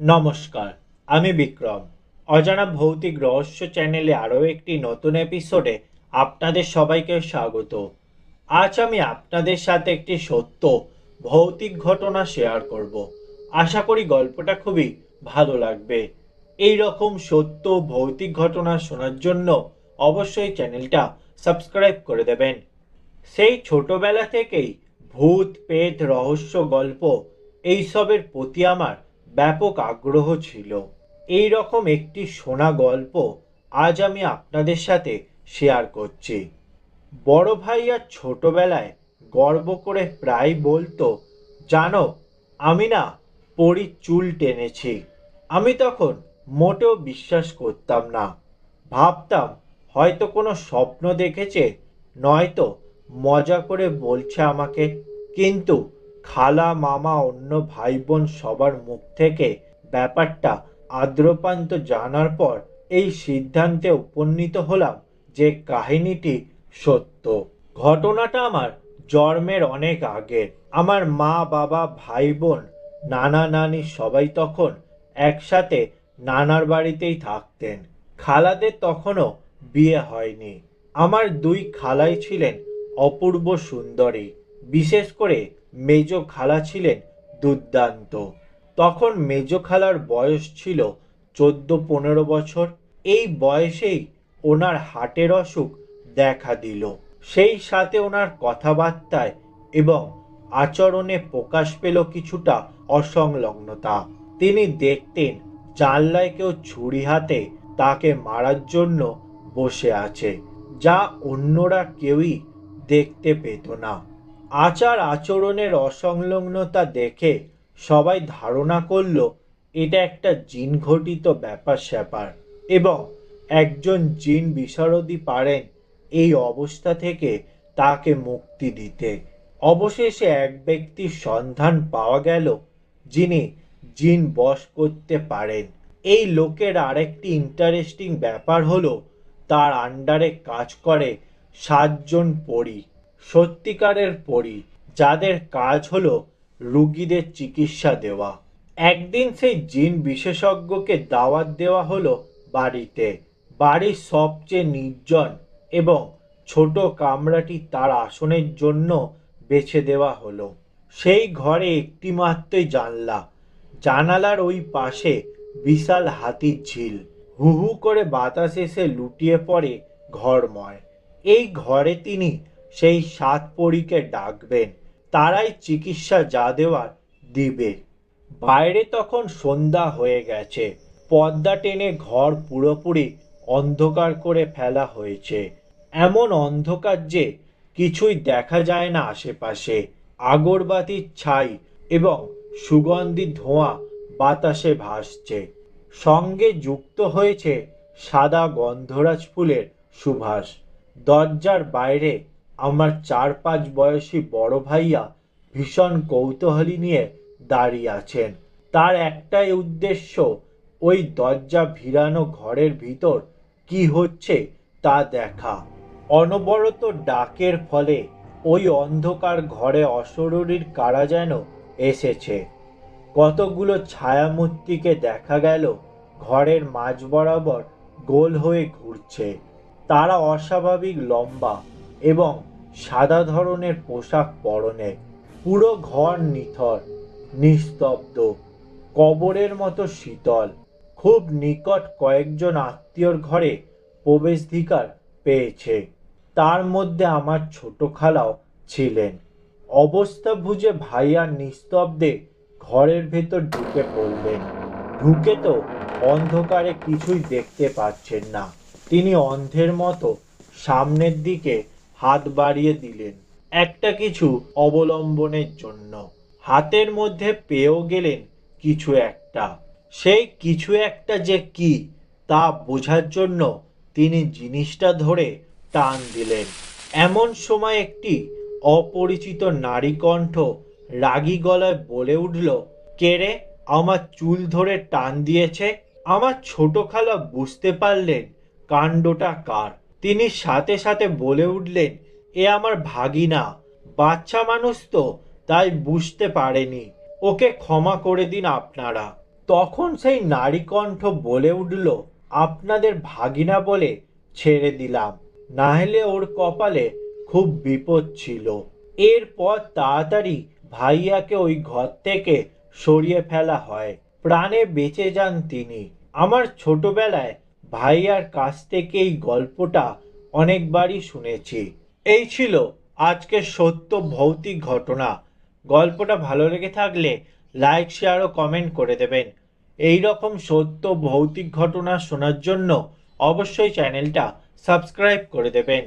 নমস্কার, আমি বিক্রম। অজানা ভৌতিক রহস্য চ্যানেলে আরও একটি নতুন এপিসোডে আপনাদের সবাইকে স্বাগত। আজ আমি আপনাদের সাথে একটি সত্য ভৌতিক ঘটনা শেয়ার করব। আশা করি গল্পটা খুবই ভালো লাগবে। এই রকম সত্য ভৌতিক ঘটনা শোনার জন্য অবশ্যই চ্যানেলটা সাবস্ক্রাইব করে দেবেন। সেই ছোটবেলা থেকেই ভূত প্রেত রহস্য গল্প এইসবের প্রতি আমার ব্যাপক আগ্রহ ছিল। এই রকম একটি শোনা গল্প আজ আমি আপনাদের সাথে শেয়ার করছি। বড় ভাইয়া ছোটবেলায় গর্ব করে প্রায় বলতো, জানো, আমি না পরীর চুল টেনেছি। আমি তখন মোটেও বিশ্বাস করতাম না। ভাবতাম হয়তো কোনো স্বপ্ন দেখেছে, নয়তো মজা করে বলছে আমাকে। কিন্তু খালা মামা অন্য ভাই বোন সবার মুখ থেকে ব্যাপারটা আদ্রপান্ত জানার পর এই সিদ্ধান্তে উপনীত হলাম যে কাহিনীটি সত্য। ঘটনাটা আমার জন্মের অনেক আগের। আমার মা বাবা ভাই বোন নানা নানি সবাই তখন একসাথে নানার বাড়িতেই থাকতেন। খালাদের তখনও বিয়ে হয়নি। আমার দুই খালাই ছিলেন অপূর্ব সুন্দরী। বিশেষ করে মেজ খালা ছিলেন দুর্দান্ত। তখন মেজ খালার বয়স ছিল 14-15 বছর। এই বয়সেই ওনার হার্টের অসুখ দেখা দিল। সেই সাথে ওনার কথাবার্তায় এবং আচরণে প্রকাশ পেল কিছুটা অসংলগ্নতা। তিনি দেখতেন জানলায় কেউ ছুরি হাতে তাকে মারার জন্য বসে আছে, যা অন্যরা কেউই দেখতে পেত না। আচার আচরণের অসংলগ্নতা দেখে সবাই ধারণা করল এটা একটা জিন ঘটিত ব্যাপার স্যাপার এবং একজন জিন বিশারদই পারেন এই অবস্থা থেকে তাকে মুক্তি দিতে। অবশেষে এক ব্যক্তির সন্ধান পাওয়া গেল যিনি জিন বশ করতে পারেন। এই লোকের আরেকটি ইন্টারেস্টিং ব্যাপার হলো তার আন্ডারে কাজ করে 7 জন পরী, সত্যিকারের পরী, যাদের কাজ হলো রুগীদের চিকিৎসা দেওয়া। একদিন সেই জিন বিশেষজ্ঞকে দাওয়াত দেওয়া হলো বাড়িতে। বাড়ির সবচেয়ে নির্জন এবং ছোট কামরাটি তার আসনের জন্য বেছে দেওয়া হলো। সেই ঘরে একটি মাত্রই জানলা। জানালার ওই পাশে বিশাল হাতির ঝিল। হু হু করে বাতাস এসে লুটিয়ে পড়ে ঘরময়। এই ঘরে তিনি সেই 7 পরীকে ডাকবেন। তারাই চিকিৎসা যা দেওয়ার দিবে। বাইরে তখন সন্ধ্যা হয়ে গেছে। পর্দা টেনে ঘর পুরোপুরি অন্ধকার করে ফেলা হয়েছে। এমন অন্ধকার যে কিছুই দেখা যায় না আশেপাশে। আগরবাতির ছাই এবং সুগন্ধি ধোঁয়া বাতাসে ভাসছে। সঙ্গে যুক্ত হয়েছে সাদা গন্ধরাজ ফুলের সুবাস। দরজার বাইরে আমার 4-5 বয়সী বড় ভাইয়া ভীষণ কৌতূহলী নিয়ে দাঁড়িয়ে আছেন। তার একটাই উদ্দেশ্য, ওই দরজা ভিড়ানো ঘরের ভিতর কি হচ্ছে তা দেখা। অনবরত ডাকের ফলে ওই অন্ধকার ঘরে অশরীরীর কারা যেন এসেছে। কতগুলো ছায়ামূর্তিকে দেখা গেল ঘরের মাঝ বরাবর গোল হয়ে ঘুরছে। তারা অস্বাভাবিক লম্বা এবং সাদা ধরনের পোশাক পরনে। পুরো ঘর নিথর, নিস্তব্ধ, কবরের মতো শীতল। খুব নিকট কয়েকজন আত্মীয়র ঘরে প্রবেশাধিকার পেয়েছে। তার মধ্যে আমার ছোট খালাও ছিলেন। অবস্থা বুঝে ভাইয়া নিস্তব্ধে ঘরের ভেতর ঢুকে পড়লেন। ঢুকে তো অন্ধকারে কিছুই দেখতে পাচ্ছেন না। তিনি অন্ধের মতো সামনের দিকে হাত বাড়িয়ে দিলেন একটা কিছু অবলম্বনের জন্য। হাতের মধ্যে পেয়েও গেলেন কিছু একটা। সেই কিছু একটা যে কি তা বোঝার জন্য তিনি জিনিসটা ধরে টান দিলেন। এমন সময় একটি অপরিচিত নারী কণ্ঠ রাগী গলায় বলে উঠল, কে রে, আমার চুল ধরে টান দিয়েছে? আমার ছোট খালা বুঝতে পারলেন কাণ্ডটা কার। তিনি সাথে সাথে বলে উঠলেন, এ আমার ভাগিনা। বাচ্চা মানুষ তো, তাই বুঝতে পারেনি। ওকে ক্ষমা করে দিন আপনারা। তখন সেই নারী কণ্ঠ বলে উঠল, আপনাদের ভাগিনা বলে ছেড়ে দিলাম, না হলে ওর কপালে খুব বিপদ ছিল। এরপর তাড়াতাড়ি ভাইয়াকে ওই ঘর থেকে সরিয়ে ফেলা হয়। প্রাণে বেঁচে যান তিনি। আমার ছোটবেলায় ভাইয়ার কাছ থেকে এই গল্পটা অনেকবারই শুনেছি। এই ছিল আজকের সত্য ভৌতিক ঘটনা। গল্পটা ভালো লেগে থাকলে লাইক, শেয়ার ও কমেন্ট করে দেবেন। এই রকম সত্য ভৌতিক ঘটনা শোনার জন্য অবশ্যই চ্যানেলটা সাবস্ক্রাইব করে দেবেন।